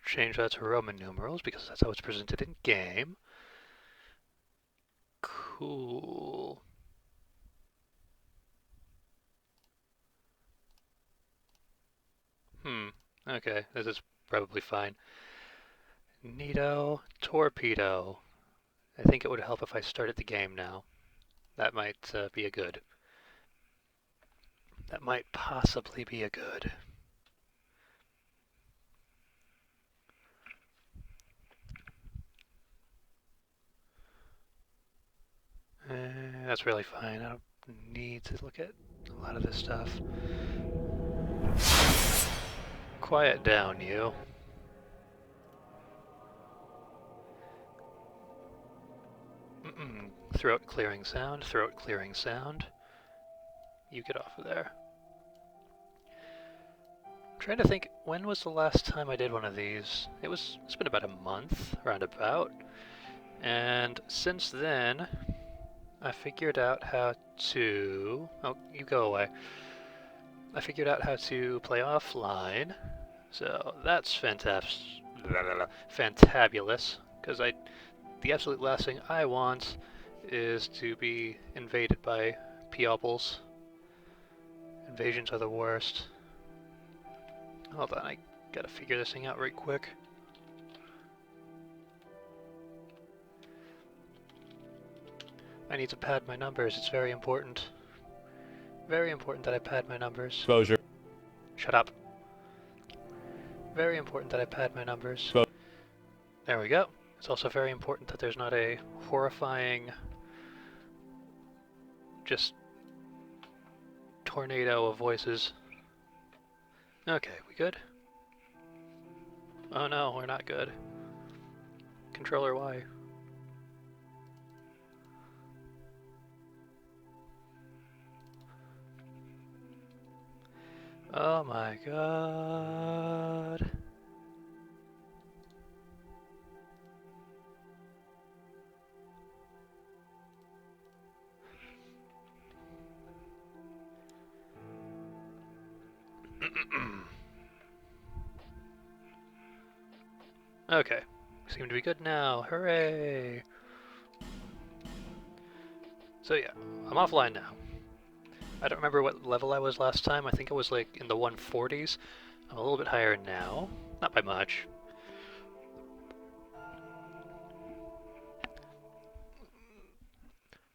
change that to Roman numerals because that's how it's presented in game. Cool. Okay, this is probably fine. Neato, torpedo. I think it would help if I started the game now. That might be a good. That might possibly be a good. That's really fine. I don't need to look at a lot of this stuff. Quiet down, you. Throat clearing sound, throat clearing sound. You get off of there. I'm trying to think, when was the last time I did one of these? It's been about a month, roundabout. And since then, I figured out how to... Oh, you go away. I figured out how to play offline. So that's fantabulous. Because the absolute last thing I want is to be invaded by Peoples. Invasions are the worst. Hold on, I gotta figure this thing out right quick. I need to pad my numbers, it's very important. Very important that I pad my numbers. Exposure. Shut up. Very important that I pad my numbers. There we go. It's also very important that there's not a horrifying, just tornado of voices. Okay, we good? Oh no, we're not good. Controller Y. Oh my god. Okay, we seem to be good now. Hooray! So yeah, I'm offline now. I don't remember what level I was last time. I think it was like in the 140s. I'm a little bit higher now. Not by much.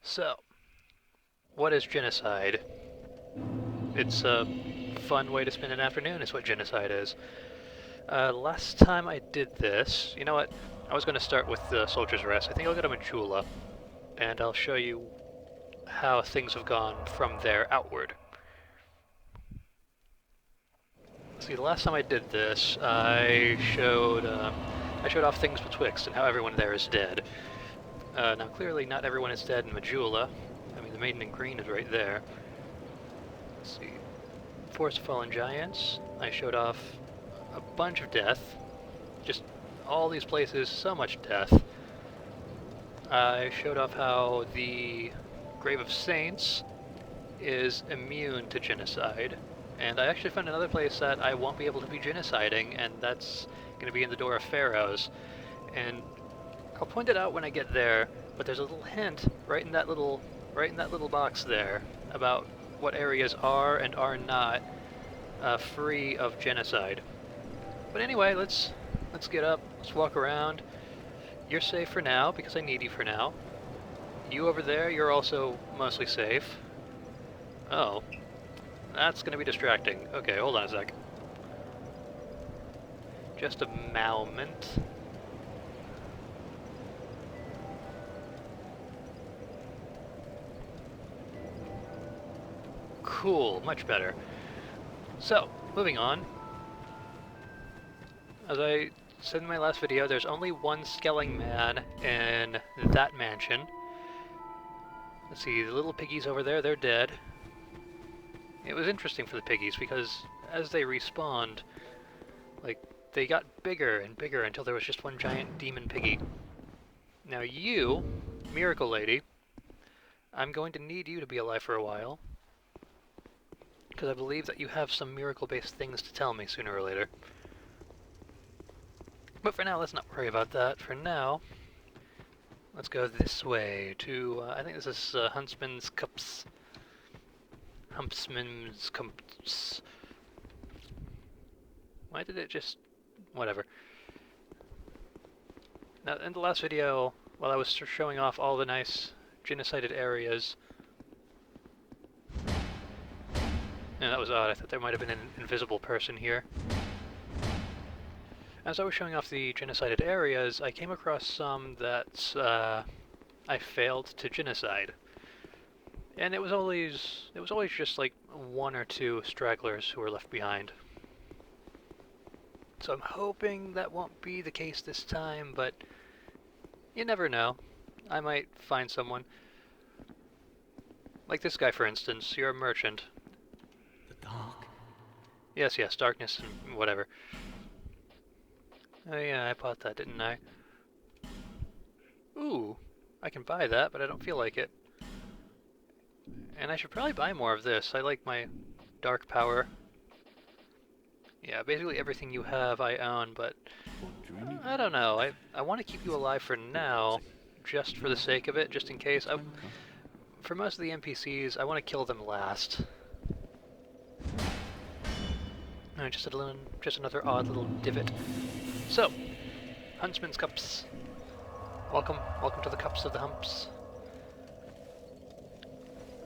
So, what is genocide? It's a fun way to spend an afternoon is what genocide is. Last time I did this, you know what? I was going to start with the Soldier's Rest. I think I'll go to Majula, and I'll show you how things have gone from there outward. See, the last time I did this, I showed off things betwixt and how everyone there is dead. Now, clearly, not everyone is dead in Majula. I mean, the Maiden in Green is right there. Let's see. Forest of Fallen Giants. I showed off a bunch of death. Just all these places, so much death. I showed off how the Grave of Saints is immune to genocide. And I actually found another place that I won't be able to be genociding, and that's going to be in the Door of Pharaohs. And I'll point it out when I get there, but there's a little hint right in that little box there about what areas are and are not free of genocide. But anyway, let's get up. Let's walk around. You're safe for now because I need you for now. You over there, you're also mostly safe. Oh. That's going to be distracting. Okay, hold on a sec. Just a moment. Cool, much better. So, moving on. As I said in my last video, there's only one Skelling man in that mansion. Let's see, the little piggies over there, they're dead. It was interesting for the piggies because as they respawned, like, they got bigger and bigger until there was just one giant demon piggy. Now you, Miracle Lady, I'm going to need you to be alive for a while, because I believe that you have some miracle-based things to tell me sooner or later. But for now, let's not worry about that. For now, let's go this way to, I think this is Huntsman's Cups. Huntsman's Cups. Why did it just... whatever. Now, in the last video, while I was showing off all the nice genocided areas... and that was odd, I thought there might have been an invisible person here. As I was showing off the genocided areas, I came across some that I failed to genocide. And it was always just like one or two stragglers who were left behind. So I'm hoping that won't be the case this time, but you never know. I might find someone. Like this guy, for instance. You're a merchant. The dark. Yes, darkness and whatever. Oh yeah, I bought that, didn't I? Ooh, I can buy that, but I don't feel like it. And I should probably buy more of this. I like my dark power. Yeah, basically everything you have I own, but I don't know. I want to keep you alive for now, just for the sake of it, just in case. For most of the NPCs, I want to kill them last. No, just another odd little divot. So, Huntsman's Cups. Welcome to the Cups of the Humps.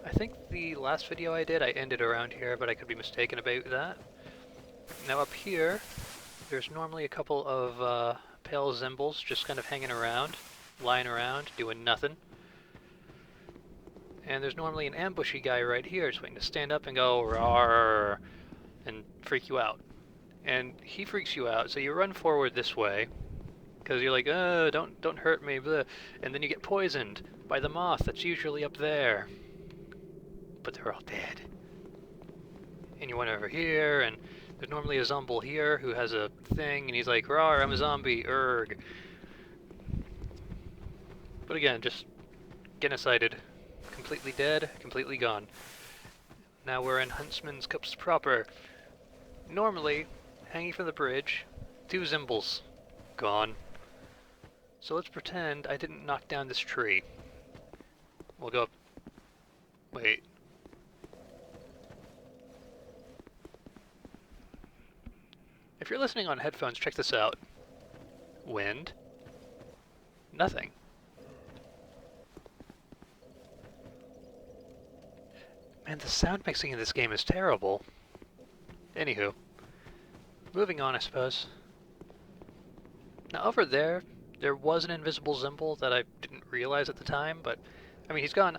I think the last video I did, I ended around here, but I could be mistaken about that. Now up here, there's normally a couple of pale Zimbles just kind of hanging around, lying around, doing nothing. And there's normally an ambushy guy right here, just waiting to stand up and go, "Rawr," and freak you out. And he freaks you out, so you run forward this way, because you're like, don't hurt me, blah. And then you get poisoned by the moth that's usually up there. But they're all dead. And you went over here, and there's normally a Zumble here who has a thing, and he's like, "Rawr, I'm a zombie, erg." But again, just genocided. Completely dead, completely gone. Now we're in Huntsman's Cups proper. Normally, hanging from the bridge, 2 Zimbles. Gone. So let's pretend I didn't knock down this tree. We'll go up... wait. If you're listening on headphones, check this out. Wind. Nothing. Man, the sound mixing in this game is terrible. Anywho. Moving on, I suppose. Now over there was an invisible Zimble that I didn't realize at the time, but... I mean, he's gone.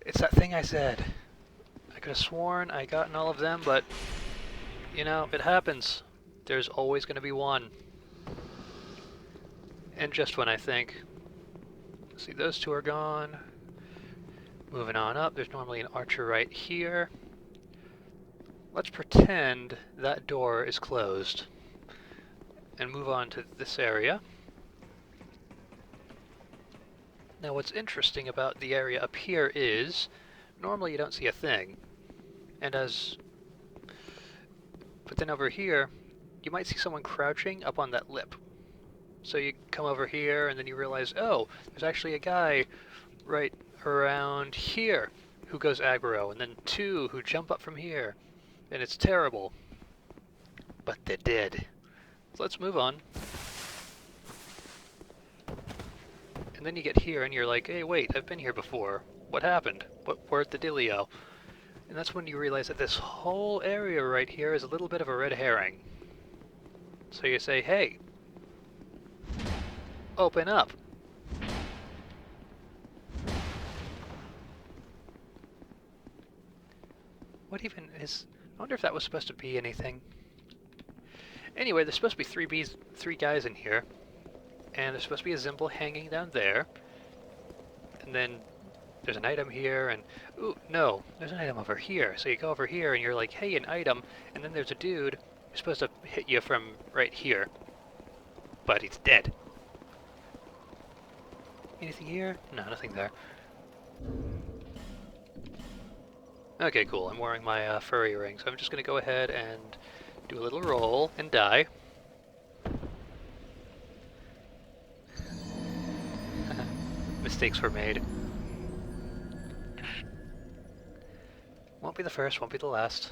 It's that thing I said. I could have sworn I gotten all of them, but... you know, it happens. There's always going to be one. And just when I think... see, those 2 are gone. Moving on up, there's normally an archer right here. Let's pretend that door is closed. And move on to this area. Now what's interesting about the area up here is, normally you don't see a thing. And but then over here, you might see someone crouching up on that lip. So you come over here and then you realize, oh, there's actually a guy right around here who goes aggro, and then 2 who jump up from here. And it's terrible. But they're dead. So let's move on. And then you get here and you're like, hey, wait, I've been here before. What happened? Where's the dealio? And that's when you realize that this whole area right here is a little bit of a red herring. So you say, hey, open up. What even is... I wonder if that was supposed to be anything. Anyway, there's supposed to be 3 guys in here. And there's supposed to be a Zimble hanging down there. And then there's an item here, and... ooh, no, there's an item over here. So you go over here and you're like, hey, an item. And then there's a dude who's supposed to hit you from right here. But he's dead. Anything here? No, nothing there. Okay, cool. I'm wearing my furry ring, so I'm just going to go ahead and do a little roll and die. mistakes were made. Won't be the first, won't be the last.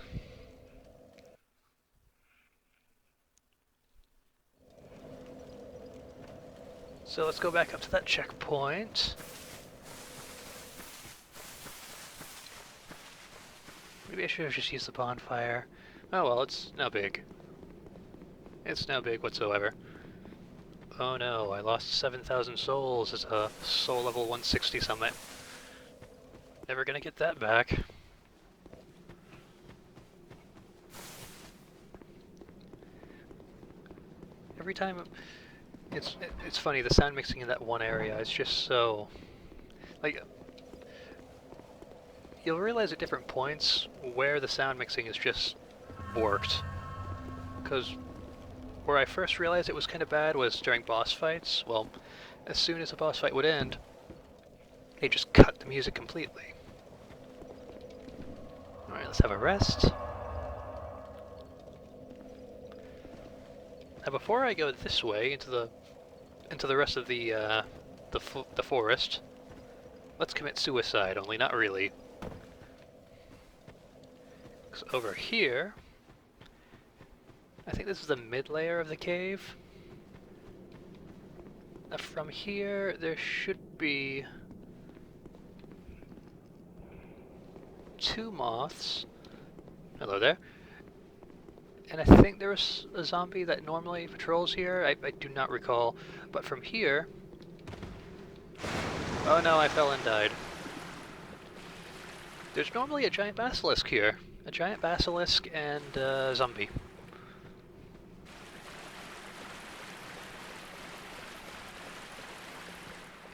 So let's go back up to that checkpoint. Maybe I should have just used the bonfire. Oh well, it's no big. It's no big whatsoever. Oh no, I lost 7,000 souls as a soul level 160 summit. Never gonna get that back. Every time, it's funny, the sound mixing in that one area is just so... Like, you'll realize at different points where the sound mixing is just worked. Because where I first realized it was kind of bad was during boss fights. Well, as soon as a boss fight would end, they just cut the music completely. Alright, let's have a rest. Now before I go this way into the rest of the forest, let's commit suicide, only not really. Because over here, I think this is the mid layer of the cave. Now from here, there should be 2 moths. Hello there. And I think there was a zombie that normally patrols here. I do not recall. But from here... Oh no, I fell and died. There's normally a giant basilisk here. A giant basilisk and a zombie.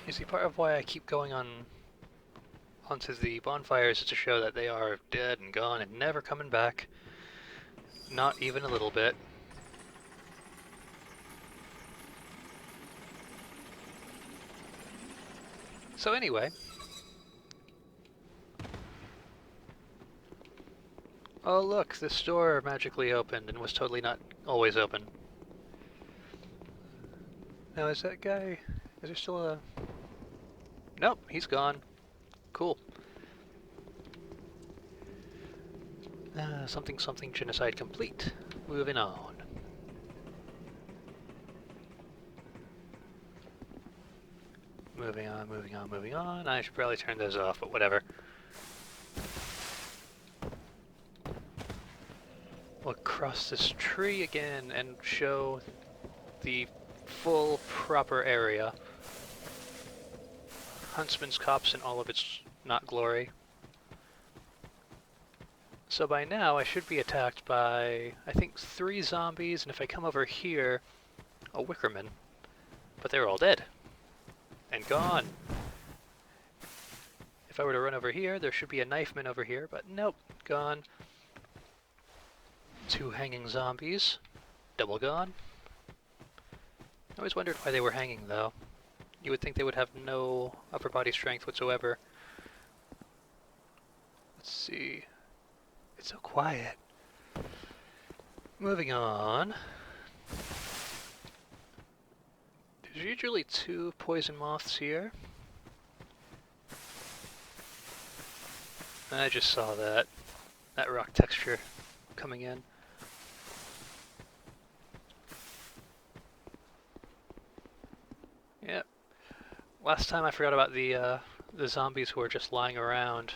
You see, part of why I keep going onto the bonfires is to show that they are dead and gone and never coming back. Not even a little bit. So anyway. Oh look, this door magically opened and was totally not always open. Now is that guy... Is there still a... Nope, he's gone. Cool. Something genocide complete. Moving on. Moving on. I should probably turn those off, but whatever. We'll cross this tree again and show the full proper area. Huntsman's Copse in all of its not glory. So by now I should be attacked by, I think, 3 zombies, and if I come over here, a Wickerman. But they're all dead. And gone. If I were to run over here, there should be a Knifeman over here, but nope, gone. 2 hanging zombies. Double gone. I always wondered why they were hanging, though. You would think they would have no upper body strength whatsoever. Let's see. It's so quiet. Moving on. There's usually 2 poison moths here. I just saw that rock texture coming in. Yep. Last time I forgot about the zombies who were just lying around,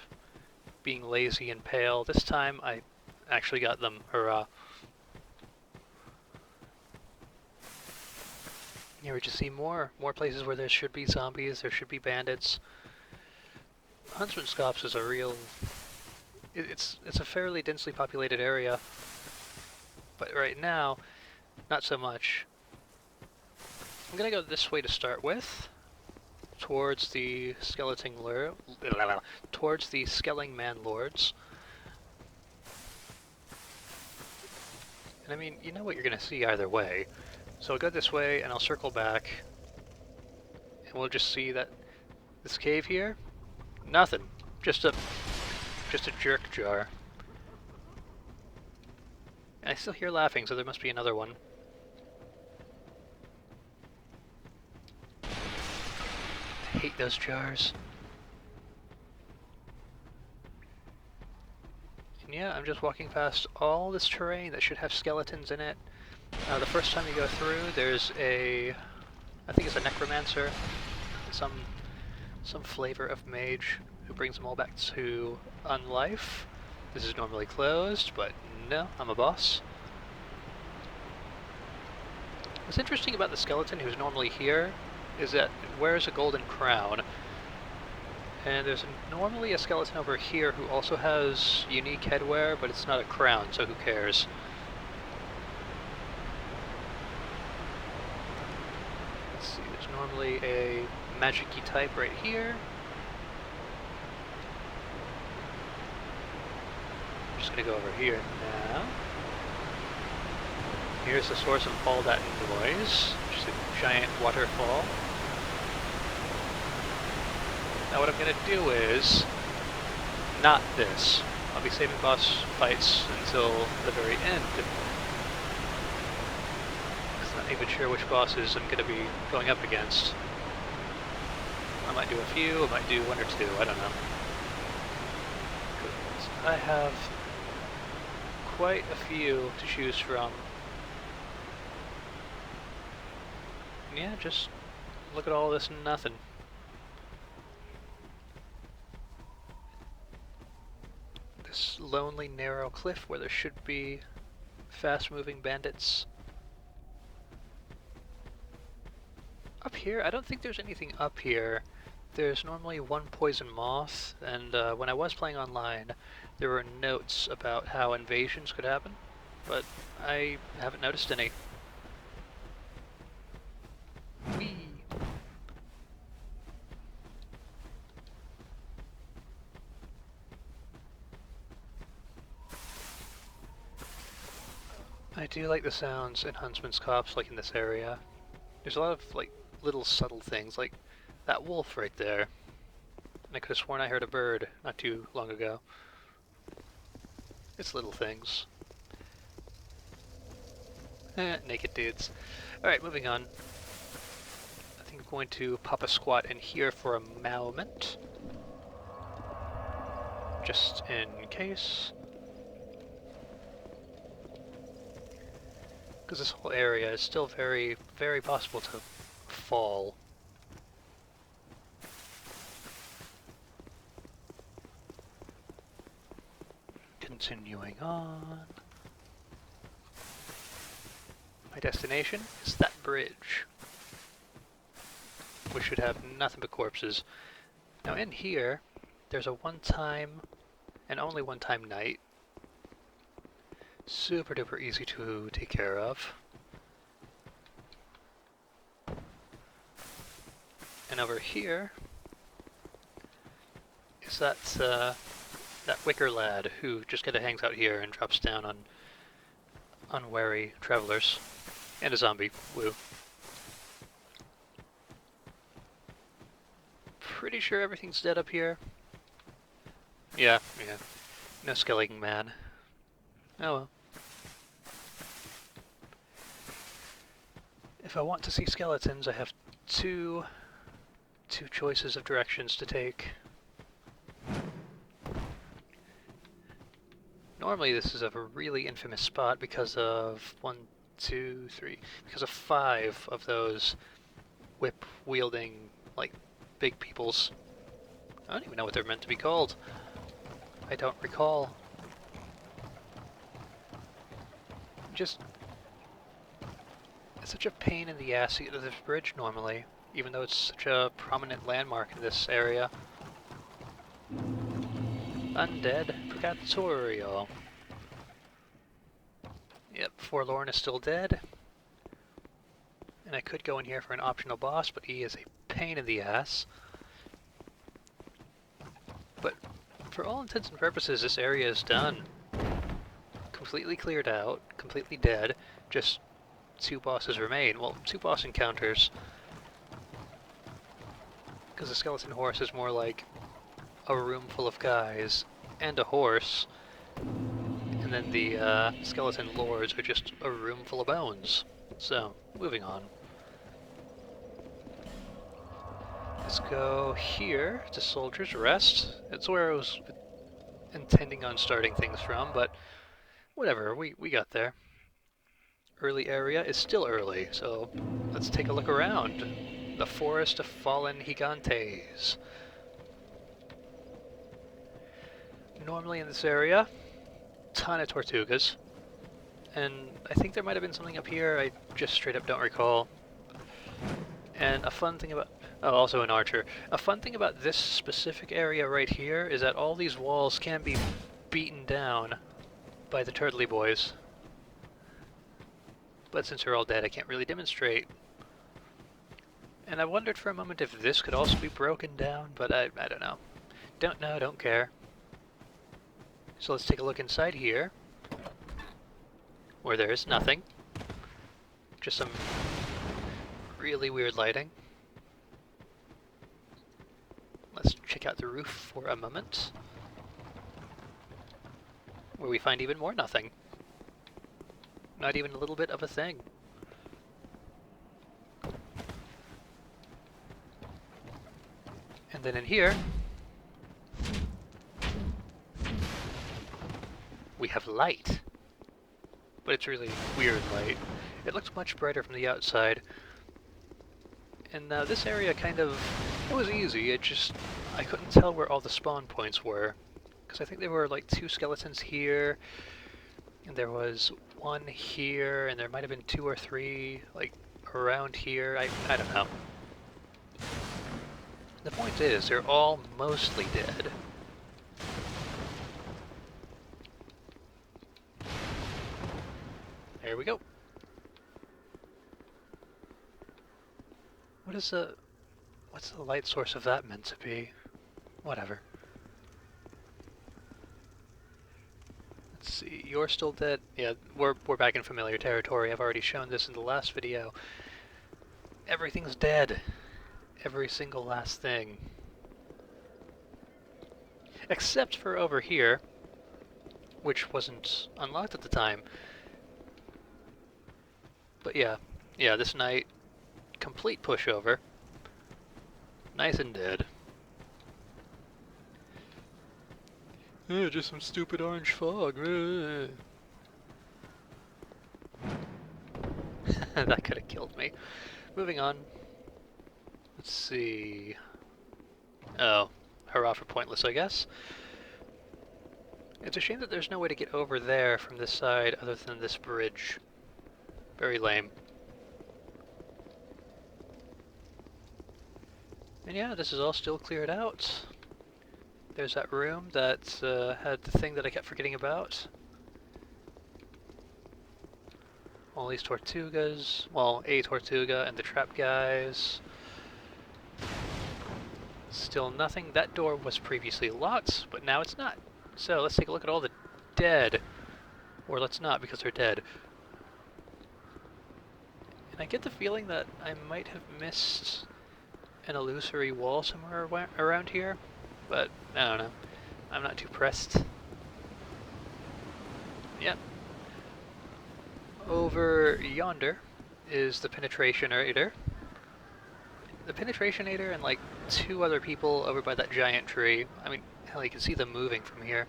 being lazy and pale. This time I actually got them. Hurrah. Here we just see more places where there should be zombies, there should be bandits. Huntsman's Copse is a real... It's a fairly densely populated area, but right now, not so much. I'm gonna go this way to start with, towards the towards the Skelling Man Lords. And I mean, you know what you're gonna see either way. So I'll go this way and I'll circle back, and we'll just see that this cave here, nothing, just a jerk jar. And I still hear laughing, so there must be another one. I hate hate those jars. And yeah, I'm just walking past all this terrain that should have skeletons in it. The first time you go through, there's I think it's a necromancer, some flavor of mage who brings them all back to unlife. This is normally closed, but no, I'm a boss. What's interesting about the skeleton who's normally here is that it wears a golden crown. And there's normally a skeleton over here who also has unique headwear, but it's not a crown, so who cares? Let's see, there's normally a magic-y type right here. I'm just gonna go over here now. Here's the source of all that noise, just a giant waterfall. Now what I'm going to do is not this. I'll be saving boss fights until the very end. I'm not even sure which bosses I'm going to be going up against. I might do a few, I might do one or two, I don't know. I have quite a few to choose from. Yeah, just look at all this nothing. This lonely, narrow cliff where there should be fast-moving bandits. Up here, I don't think there's anything up here. There's normally one poison moth, and when I was playing online, there were notes about how invasions could happen, but I haven't noticed any. Whee! I do like the sounds in Huntsman's Copse, like in this area. There's a lot of like little subtle things, like that wolf right there. And I could have sworn I heard a bird not too long ago. It's little things. Naked dudes. Alright, moving on. I think I'm going to pop a squat in here for a moment. Just in case. Because this whole area is still very, very possible to fall. Continuing on. My destination is that bridge, which should have nothing but corpses. Now in here, there's a one-time, and only one-time night. Super duper easy to take care of. And over here is that wicker lad who just kinda hangs out here and drops down on unwary travelers. And a zombie. Woo. Pretty sure everything's dead up here. Yeah. No skeleton man. Oh well. If I want to see skeletons, I have two choices of directions to take. Normally this is a really infamous spot because of because of 5 of those whip-wielding, like, big peoples. I don't even know what they're meant to be called. I don't recall. Just... it's such a pain in the ass to get to this bridge normally, even though it's such a prominent landmark in this area. Undead Purgatorio. Yep, Forlorn is still dead. And I could go in here for an optional boss, but he is a pain in the ass. But for all intents and purposes, this area is done. Completely cleared out, completely dead. Just 2 bosses remain. Well, 2 boss encounters. Because the skeleton horse is more like a room full of guys and a horse. And then the skeleton lords are just a room full of bones. So, moving on. Let's go here to Soldier's Rest. It's where I was intending on starting things from, but whatever, we got there. Early area is still early, so let's take a look around. The Forest of Fallen Gigantes. Normally in this area, ton of Tortugas. And I think there might have been something up here, I just straight up don't recall. And a fun thing about... Oh, also an archer. A fun thing about this specific area right here is that all these walls can be beaten down by the turtley boys. But since they're all dead, I can't really demonstrate. And I wondered for a moment if this could also be broken down, but I don't know. Don't know, don't care. So let's take a look inside here, where there is nothing. Just some really weird lighting. Let's check out the roof for a moment, where we find even more nothing. Not even a little bit of a thing. And then in here, we have light. But it's really weird light. It looks much brighter from the outside. And now this area kind of... It was easy, I couldn't tell where all the spawn points were. Because I think there were like 2 skeletons here, and there was 1 here, and there might have been 2 or 3, like, around here. I don't know. The point is, they're all mostly dead. There we go. What's the light source of that meant to be? Whatever. Let's see, you're still dead. Yeah, we're back in familiar territory. I've already shown this in the last video. Everything's dead. Every single last thing. Except for over here, which wasn't unlocked at the time. But yeah, this night, complete pushover. Nice and dead. Just some stupid orange fog. That could have killed me. Moving on. Let's see. Oh, hurrah for pointless, I guess. It's a shame that there's no way to get over there from this side other than this bridge. Very lame. And yeah, this is all still cleared out. There's that room that had the thing that I kept forgetting about. All these Tortugas. Well, a Tortuga and the trap guys. Still nothing. That door was previously locked, but now it's not. So let's take a look at all the dead. Or let's not, because they're dead. And I get the feeling that I might have missed an illusory wall somewhere around here, but I don't know. I'm not too pressed. Yep. Over yonder is the Penetrationator. The Penetrationator and like 2 other people over by that giant tree. I mean, hell, you can see them moving from here.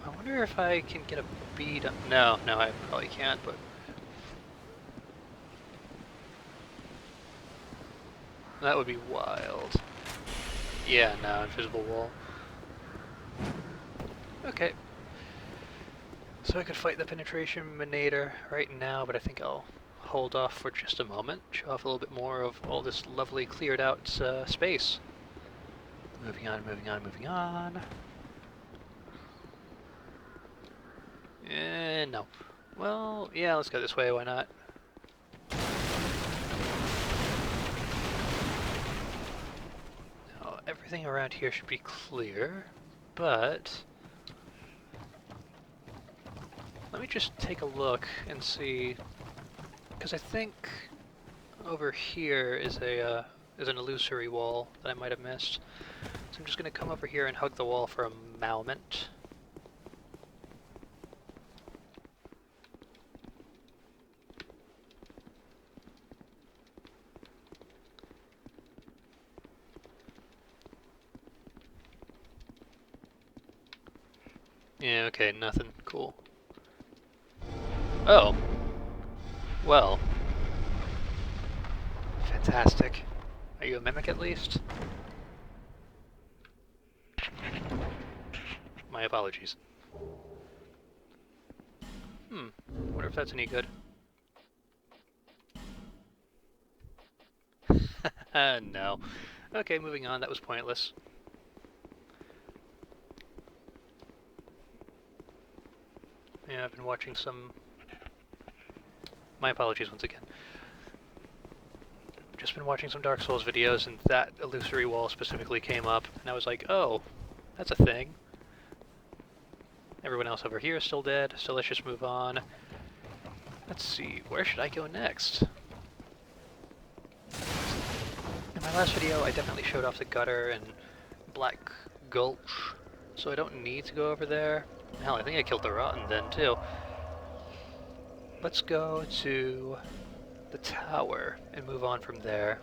I wonder if I can get a bead on... No, I probably can't, but... That would be wild. Yeah, no, invisible wall. Okay. So I could fight the Penetrationator right now, but I think I'll hold off for just a moment, show off a little bit more of all this lovely cleared out space. Moving on, moving on, moving on. No. Well, yeah, let's go this way, why not? Now, everything around here should be clear, but... Let me just take a look and see, because I think over here is an illusory wall that I might have missed. So I'm just going to come over here and hug the wall for a moment. Yeah, okay, nothing. Cool. Oh. Well. Fantastic. Are you a mimic at least? My apologies. Wonder if that's any good. No. Okay, moving on. That was pointless. Yeah, I've been watching some... My apologies once again. Just been watching some Dark Souls videos, and that illusory wall specifically came up, and I was like, oh, that's a thing. Everyone else over here is still dead, so let's just move on. Let's see, where should I go next? In my last video, I definitely showed off the gutter and Black Gulch, so I don't need to go over there. Hell, I think I killed the Rotten then, too. Let's go to the tower and move on from there.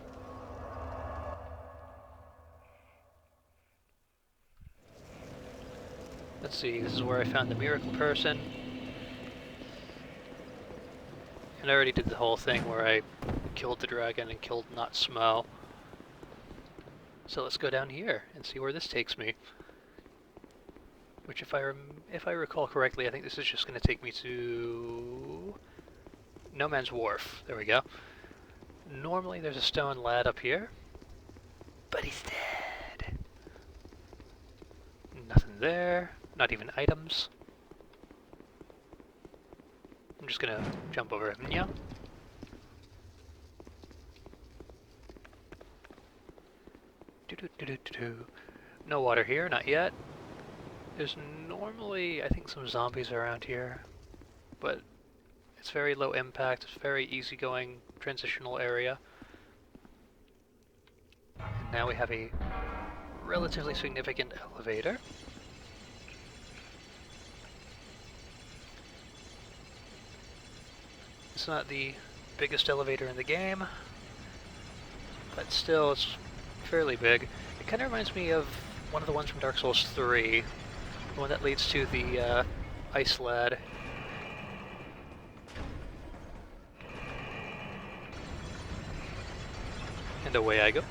Let's see, this is where I found the miracle person. And I already did the whole thing where I killed the dragon and killed Not Smo. So let's go down here and see where this takes me. Which, if I recall correctly, I think this is just going to take me to No Man's Wharf. There we go. Normally there's a stone lad up here, but he's dead. Nothing there. Not even items. I'm just gonna jump over him, yeah. No water here, not yet. There's normally, I think, some zombies around here, but it's very low impact, it's very easygoing transitional area. And now we have a relatively significant elevator. It's not the biggest elevator in the game, but still it's fairly big. It kind of reminds me of one of the ones from Dark Souls 3, the one that leads to the Ice Lad. And away I go.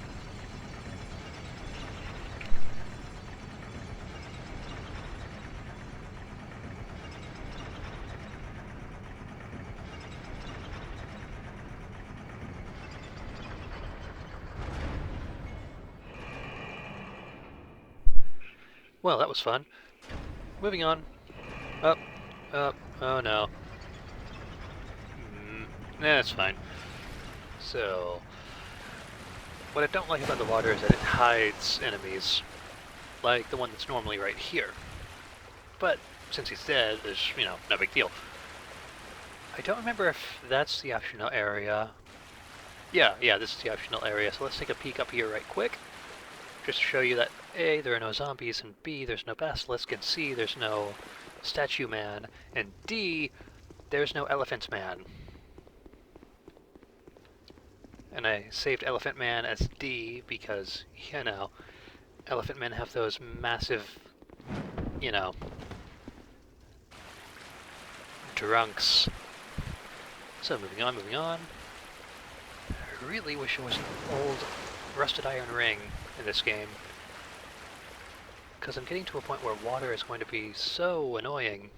Well, that was fun. Moving on. Up, up, oh no. That's fine. So, what I don't like about the water is that it hides enemies, like the one that's normally right here. But since he's dead, there's, no big deal. I don't remember if that's the optional area. Yeah, this is the optional area, so let's take a peek up here right quick. Just to show you that A, there are no zombies, and B, there's no basilisk, and C, there's no statue man, and D, there's no elephant man. And I saved elephant man as D because, elephant men have those massive, drunks. So moving on. I really wish it was an old rusted iron ring in this game, because I'm getting to a point where water is going to be so annoying.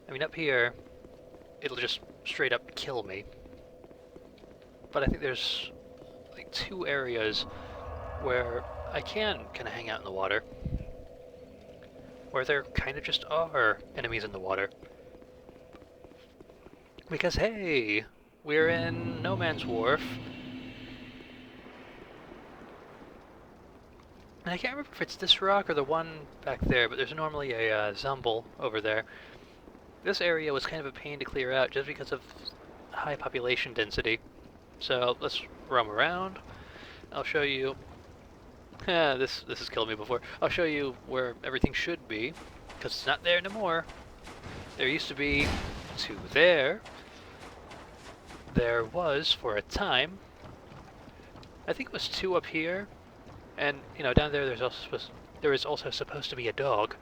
I mean, up here, it'll just straight up kill me. But I think there's like 2 areas where I can kind of hang out in the water, where there kind of just are enemies in the water. Because hey, we're in No Man's Wharf. And I can't remember if it's this rock or the one back there, but there's normally a Zumble over there. This area was kind of a pain to clear out just because of high population density. So let's roam around. I'll show you... this has killed me before. I'll show you where everything should be, because it's not there anymore. There used to be 2 there. There was, for a time, I think it was 2 up here. And, down there there's there is also supposed to be a dog.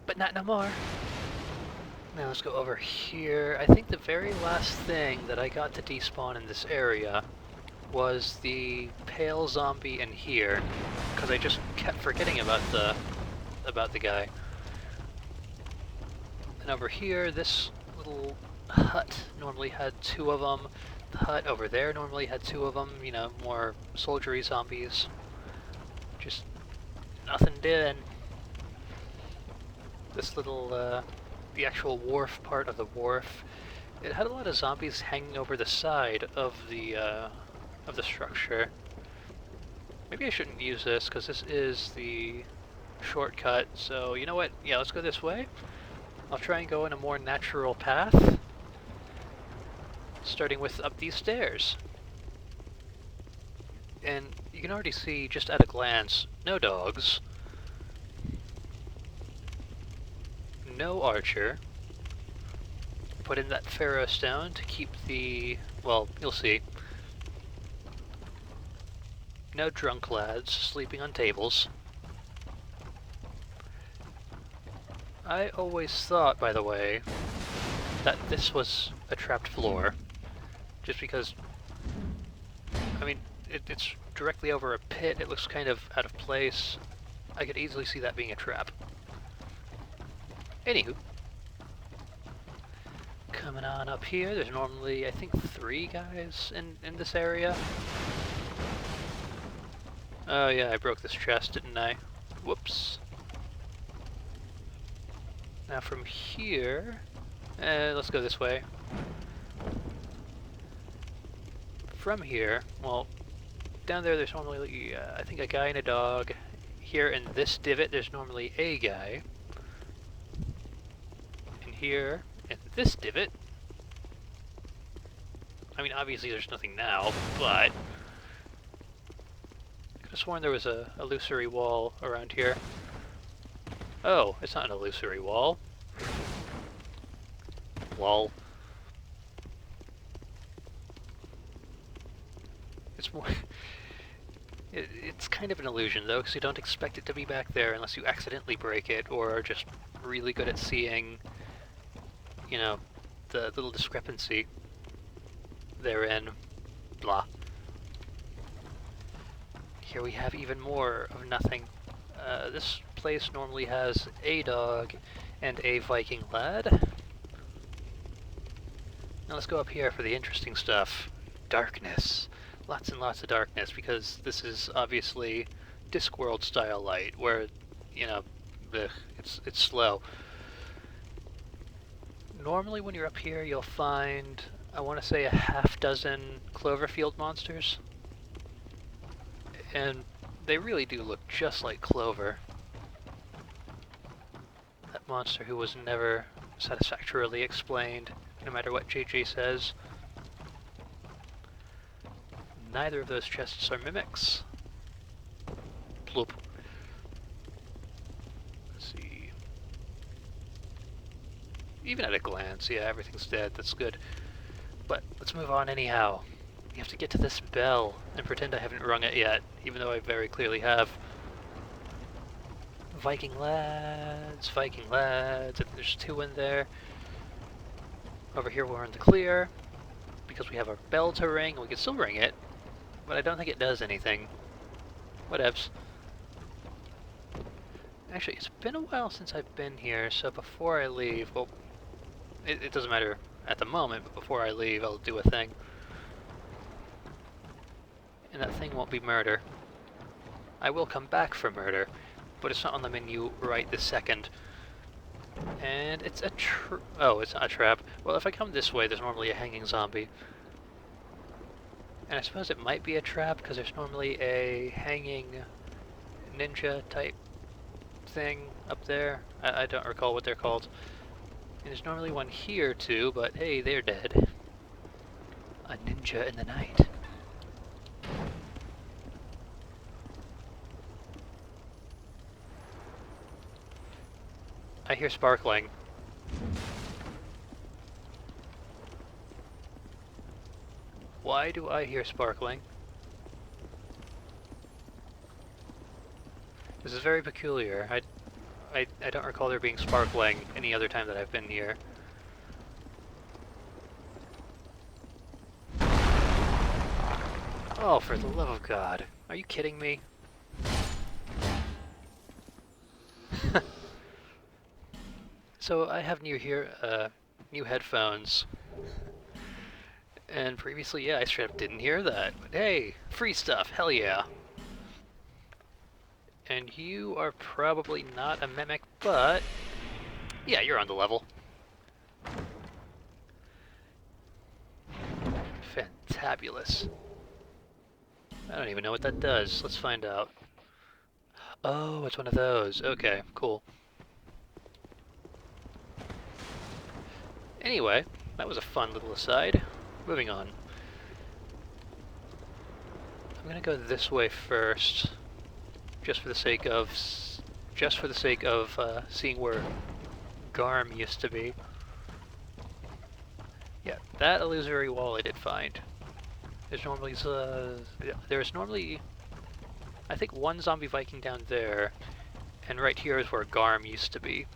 But not no more. Now let's go over here. I think the very last thing that I got to despawn in this area was the pale zombie in here, because I just kept forgetting about the guy. And over here, this little hut normally had 2 of them. The hut over there normally had 2 of them, you know, more soldiery zombies. Just nothing doing. This little, the actual wharf part of the wharf, it had a lot of zombies hanging over the side of the structure. Maybe I shouldn't use this, because this is the shortcut, so you know what? Yeah, let's go this way. I'll try and go in a more natural path, starting with up these stairs. And you can already see, just at a glance, no dogs, no archer. Put in that pharaoh stone to keep the, well, you'll see. No drunk lads sleeping on tables. I always thought, by the way, that this was a trapped floor, just because, I mean, it's directly over a pit, it looks kind of out of place. I could easily see that being a trap. Anywho, coming on up here, there's normally, I think, 3 guys in this area. Oh yeah, I broke this chest, didn't I? Whoops. Now from here, let's go this way. From here, well, down there there's normally, I think, a guy and a dog. Here in this divot there's normally a guy. And here, in this divot, I mean, obviously there's nothing now, but I could have sworn there was a illusory wall around here. Oh, it's not an illusory wall. Lol. It's more... it's kind of an illusion, though, because you don't expect it to be back there unless you accidentally break it, or are just really good at seeing, you know, the little discrepancy therein. Blah. Here we have even more of nothing. This place normally has a dog and a Viking lad. Now let's go up here for the interesting stuff. Darkness. Lots and lots of darkness, because this is obviously Discworld style light, where, you know, it's slow. Normally when you're up here you'll find, I want to say, a half-dozen Cloverfield monsters. And they really do look just like Clover. That monster who was never satisfactorily explained, no matter what JJ says. Neither of those chests are mimics. Bloop. Let's see. Even at a glance, yeah, everything's dead, that's good. But let's move on anyhow. We have to get to this bell and pretend I haven't rung it yet, even though I very clearly have. Viking lads, there's 2 in there. Over here we're in the clear, because we have a bell to ring, and we can still ring it, but I don't think it does anything. Whatevs. Actually, it's been a while since I've been here, so before I leave, well, it doesn't matter at the moment, but before I leave I'll do a thing. And that thing won't be murder. I will come back for murder, but it's not on the menu right this second. And it's a oh, it's not a trap. Well, if I come this way, there's normally a hanging zombie. And I suppose it might be a trap, because there's normally a hanging ninja type thing up there. I don't recall what they're called. And there's normally one here too, but hey, they're dead. A ninja in the night. I hear sparkling. Why do I hear sparkling? This is very peculiar. I don't recall there being sparkling any other time that I've been here. Oh, for the love of God. Are you kidding me? So I have new headphones. And previously, yeah, I straight up didn't hear that. But hey, free stuff, hell yeah. And you are probably not a mimic, but yeah, you're on the level. Fantabulous. I don't even know what that does. Let's find out. Oh, it's one of those. Okay, cool. Anyway, that was a fun little aside. Moving on. I'm gonna go this way first, just for the sake of, seeing where Garm used to be. Yeah, that illusory wall I did find. There's normally, I think, one zombie Viking down there, and right here is where Garm used to be.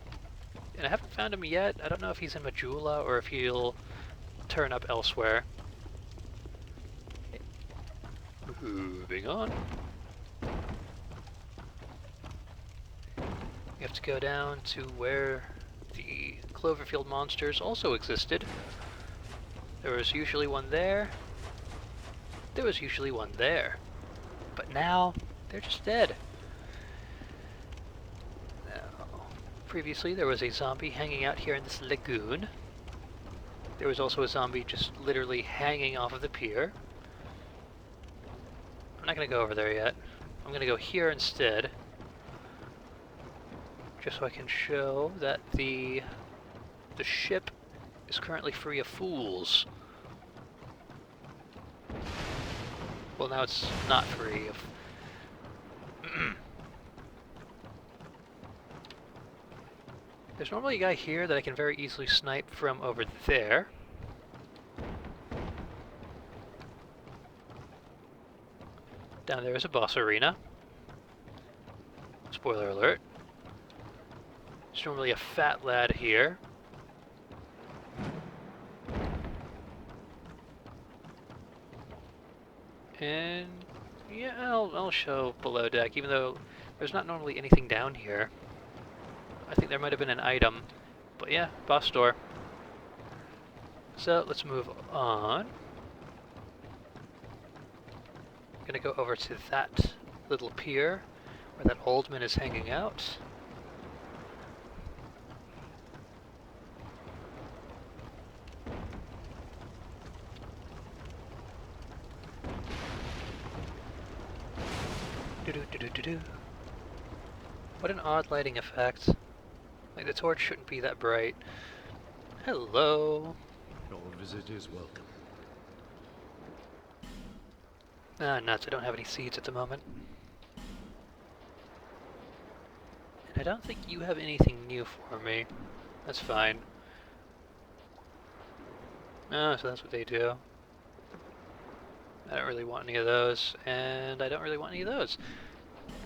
And I haven't found him yet. I don't know if he's in Majula or if he'll turn up elsewhere. Moving on. We have to go down to where the Cloverfield monsters also existed. There was usually one there. There was usually one there. But now, they're just dead. Now, previously there was a zombie hanging out here in this lagoon. There was also a zombie just literally hanging off of the pier. I'm not going to go over there yet. I'm going to go here instead. Just so I can show that the ship is currently free of fools. Well, now it's not free of... There's normally a guy here that I can very easily snipe from over there. Down there is a boss arena. Spoiler alert. There's normally a fat lad here. And yeah, I'll show below deck, even though there's not normally anything down here. I think there might have been an item, but yeah, boss door. So let's move on. I'm gonna go over to that little pier where that old man is hanging out. Do-do-do-do-do-do. What an odd lighting effect. Like, the torch shouldn't be that bright. Hello. All visitors welcome. Ah, nuts, I don't have any seeds at the moment. And I don't think you have anything new for me. That's fine. Oh, so that's what they do. I don't really want any of those, and I don't really want any of those.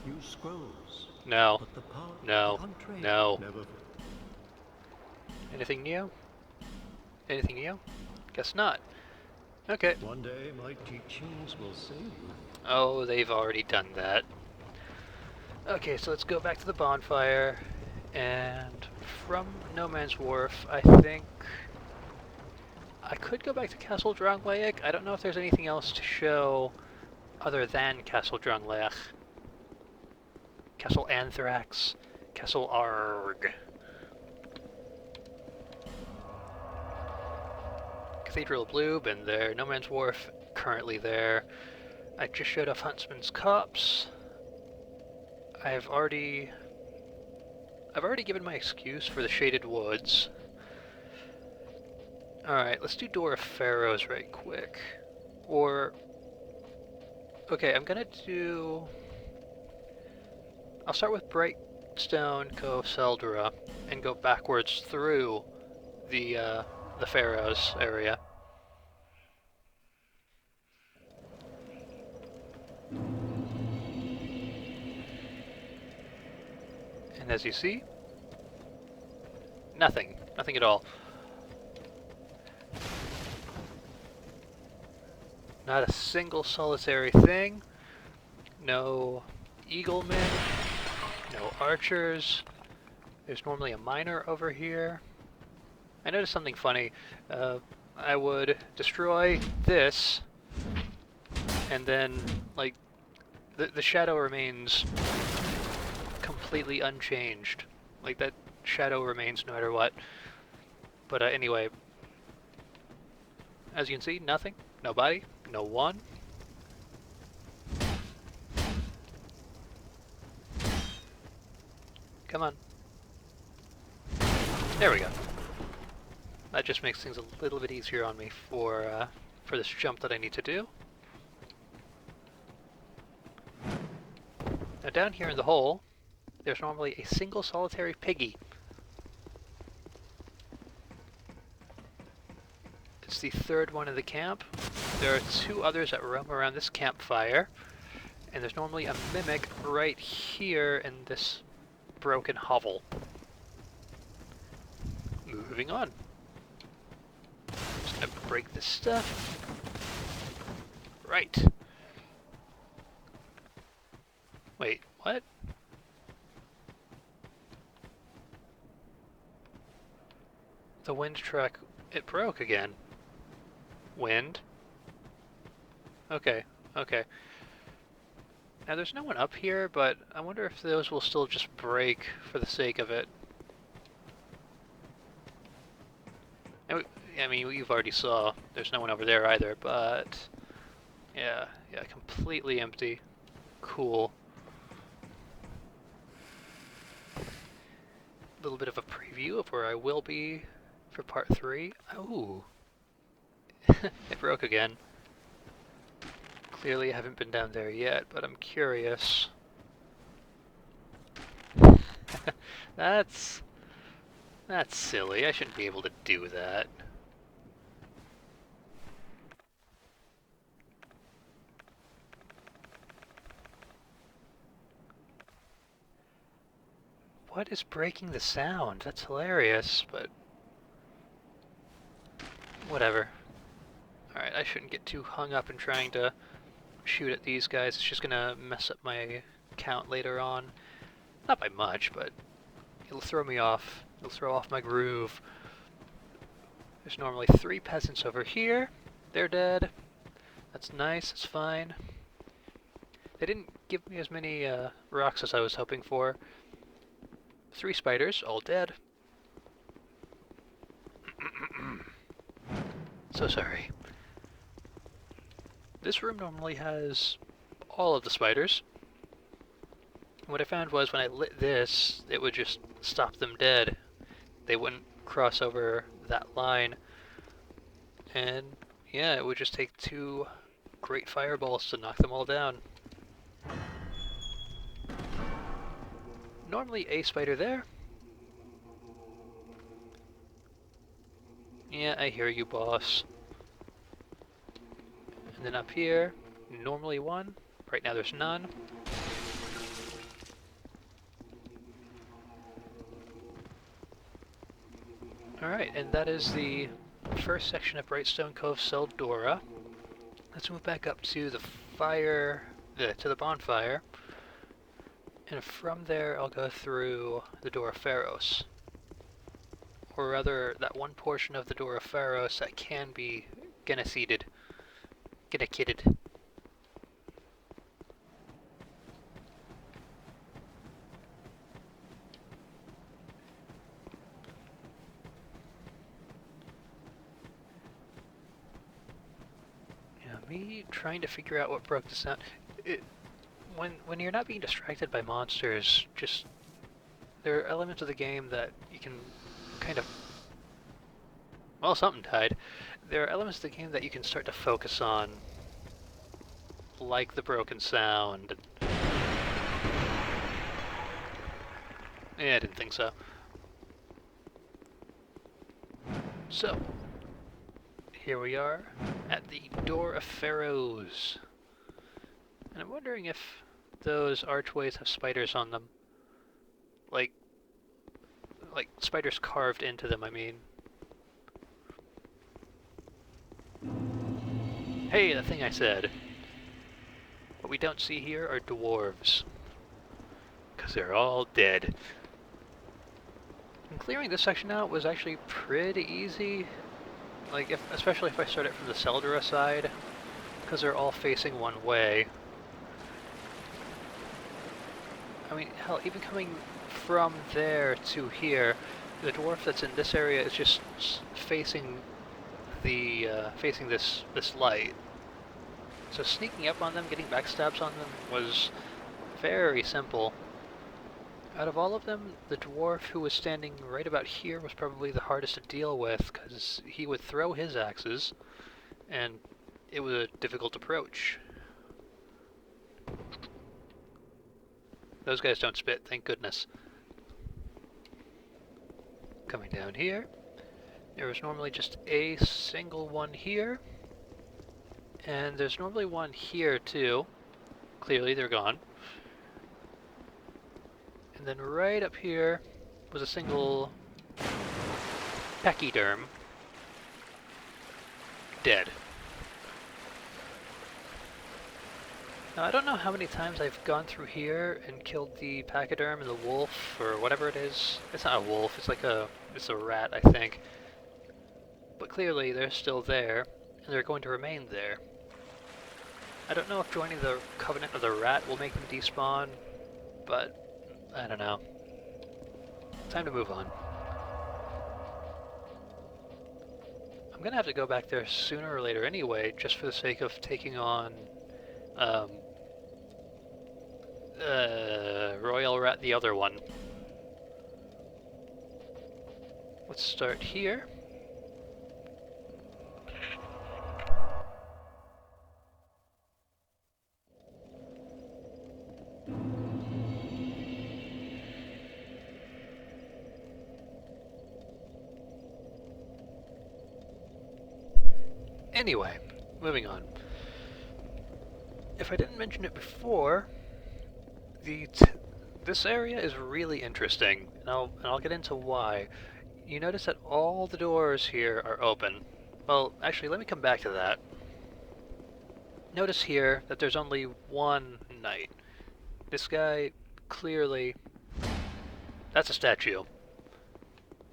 Use scrolls. No. But the path No. untrained No. never. Anything new? Anything new? Guess not. Okay. One day my teachings will save you. Oh, they've already done that. Okay, so let's go back to the bonfire, and from No Man's Wharf, I think I could go back to Castle Drangleic. I don't know if there's anything else to show other than Castle Drangleic. Castle Anthrax, Castle Arg. Cathedral Blue, been there. No Man's Wharf, currently there. I just showed off Huntsman's Copse. I've already given my excuse for the Shaded Woods. Alright, let's do Door of Pharaohs right quick. Or... okay, I'll start with Brightstone Cove Seldra and go backwards through the Pharaohs area. And as you see, nothing. Nothing at all. Not a single solitary thing. No eaglemen. No archers. There's normally a miner over here. I noticed something funny. I would destroy this, and then, like, the shadow remains completely unchanged. Like, that shadow remains no matter what. But anyway, as you can see, nothing. Nobody. No one. Come on. There we go. That just makes things a little bit easier on me for this jump that I need to do. Now down here in the hole, there's normally a single solitary piggy. It's the third one in the camp. There are 2 others that roam around this campfire, and there's normally a mimic right here in this broken hovel. Moving on. Just gonna break this stuff. Right. Wait, what? The wind truck, it broke again. Wind? Okay, okay. Now there's no one up here, but I wonder if those will still just break for the sake of it. I mean, you've already saw there's no one over there either, but yeah, completely empty. Cool. A little bit of a preview of where I will be for part 3. Oh, it broke again. Clearly I haven't been down there yet, but I'm curious. That's silly. I shouldn't be able to do that. What is breaking the sound? That's hilarious, but whatever. Alright, I shouldn't get too hung up in trying to shoot at these guys. It's just gonna mess up my count later on. Not by much, but it'll throw me off. It'll throw off my groove. There's normally 3 peasants over here. They're dead. That's nice, that's fine. They didn't give me as many rocks as I was hoping for. 3 spiders, all dead. So sorry. This room normally has all of the spiders. What I found was when I lit this, it would just stop them dead. They wouldn't cross over that line. And yeah, it would just take 2 great fireballs to knock them all down. Normally a spider there. Yeah, I hear you, boss. And then up here, normally 1. Right now there's none. Alright, and that is the first section of Brightstone Cove Seldora. Let's move back up to the to the bonfire. And from there I'll go through the Door of Pharos. Or rather, that one portion of the Door of Pharos that can be genocided. Genocided. Me trying to figure out what broke the sound. When you're not being distracted by monsters, just there are elements of the game that you can kind of, well, something died. There are elements of the game that you can start to focus on, like the broken sound. Yeah, I didn't think so. So, here we are at the Door of Pharos. And I'm wondering if those archways have spiders on them. Like, like, spiders carved into them, I mean. Hey, the thing I said. What we don't see here are dwarves. Because they're all dead. And clearing this section out was actually pretty easy. Like, especially if I start it from the Seldra side. Because they're all facing one way. I mean, hell, even coming from there to here, the dwarf that's in this area is just facing the facing this light. So sneaking up on them, getting backstabs on them was very simple. Out of all of them, the dwarf who was standing right about here was probably the hardest to deal with, because he would throw his axes, and it was a difficult approach. Those guys don't spit, thank goodness. Coming down here, there was normally just a single one here, and there's normally one here too. Clearly they're gone. And then right up here was a single pachyderm. Dead. Now I don't know how many times I've gone through here and killed the pachyderm and the wolf, or whatever it is. It's not a wolf, it's like it's a rat, I think. But clearly they're still there, and they're going to remain there. I don't know if joining the Covenant of the Rat will make them despawn, but I don't know. Time to move on. I'm gonna have to go back there sooner or later anyway, just for the sake of taking on Royal Rat, the other one. Let's start here. Anyway, moving on. If I didn't mention it before, this area is really interesting, and I'll get into why. You notice that all the doors here are open. Well, actually, let me come back to that. Notice here that there's only one knight. This guy, clearly, that's a statue.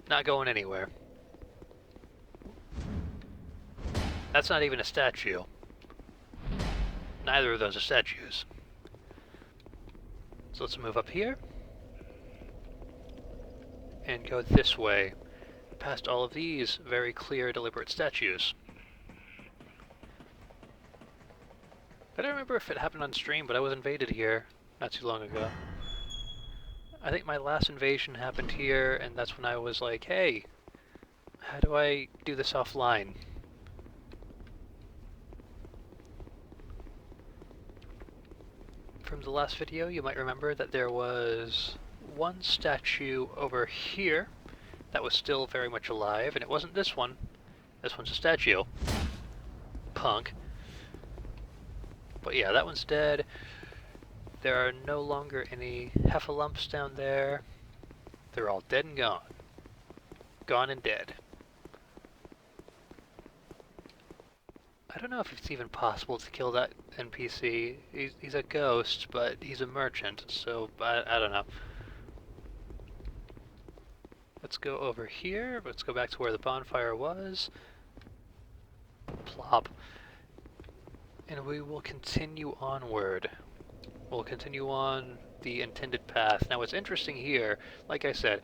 Not going anywhere. That's not even a statue. Neither of those are statues. So let's move up here. And go this way, past all of these very clear, deliberate statues. I don't remember if it happened on stream, but I was invaded here not too long ago. I think my last invasion happened here, and that's when I was like, hey, how do I do this offline? From the last video, you might remember that there was one statue over here that was still very much alive, and it wasn't this one. This one's a statue. Punk. But yeah, that one's dead. There are no longer any heffalumps down there. They're all dead and gone. Gone and dead. I don't know if it's even possible to kill that NPC. He's a ghost, but he's a merchant, so I don't know. Let's go over here. Let's go back to where the bonfire was. Plop. And we will continue onward. We'll continue on the intended path. Now what's interesting here, like I said,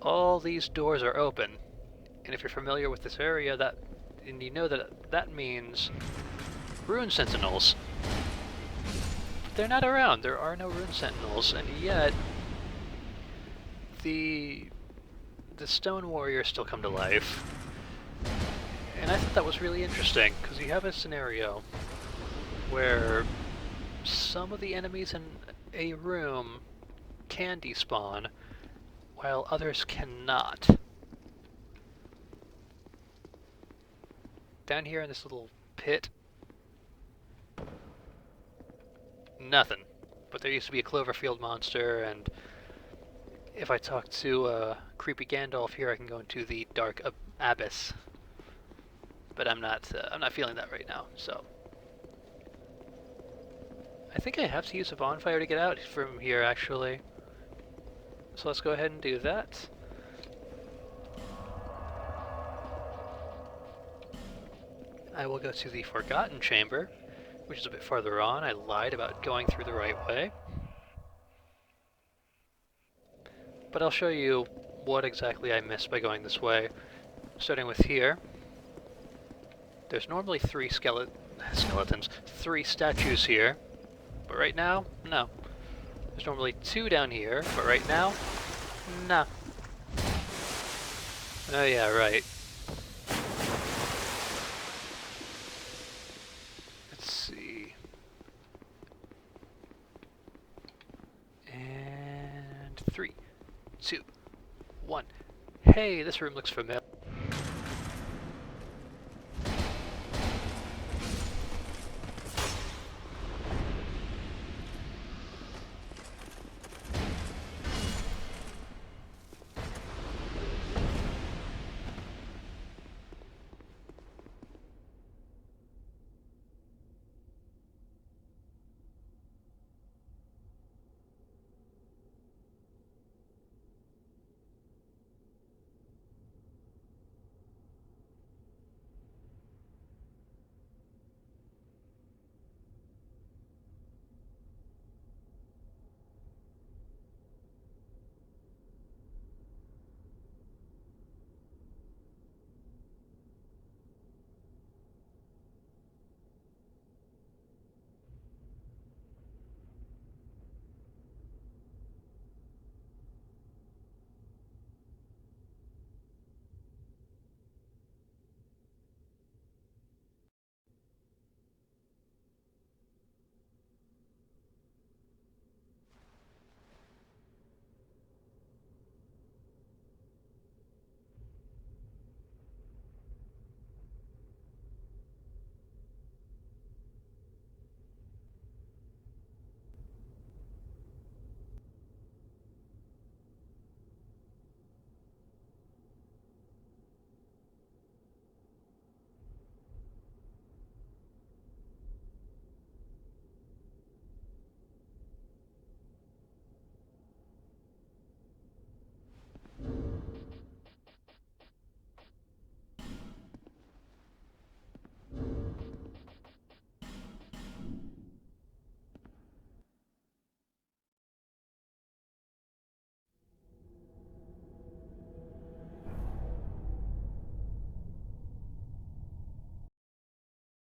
all these doors are open. And if you're familiar with this area, and you know that means rune sentinels. But they're not around. There are no rune sentinels, and yet the stone warriors still come to life. And I thought that was really interesting, because you have a scenario where some of the enemies in a room can despawn, while others cannot. Down here in this little pit, nothing. But there used to be a Cloverfield monster, and if I talk to creepy Gandalf here, I can go into the dark abyss. But I'm not feeling that right now, so. I think I have to use a bonfire to get out from here, actually. So let's go ahead and do that. I will go to the Forgotten Chamber, which is a bit farther on. I lied about going through the right way. But I'll show you what exactly I missed by going this way. Starting with here. There's normally three skeletons, three statues here. But right now, no. There's normally two down here, but right now, no. Oh yeah, right. Let's see. And 3, 2, 1. Hey, this room looks familiar.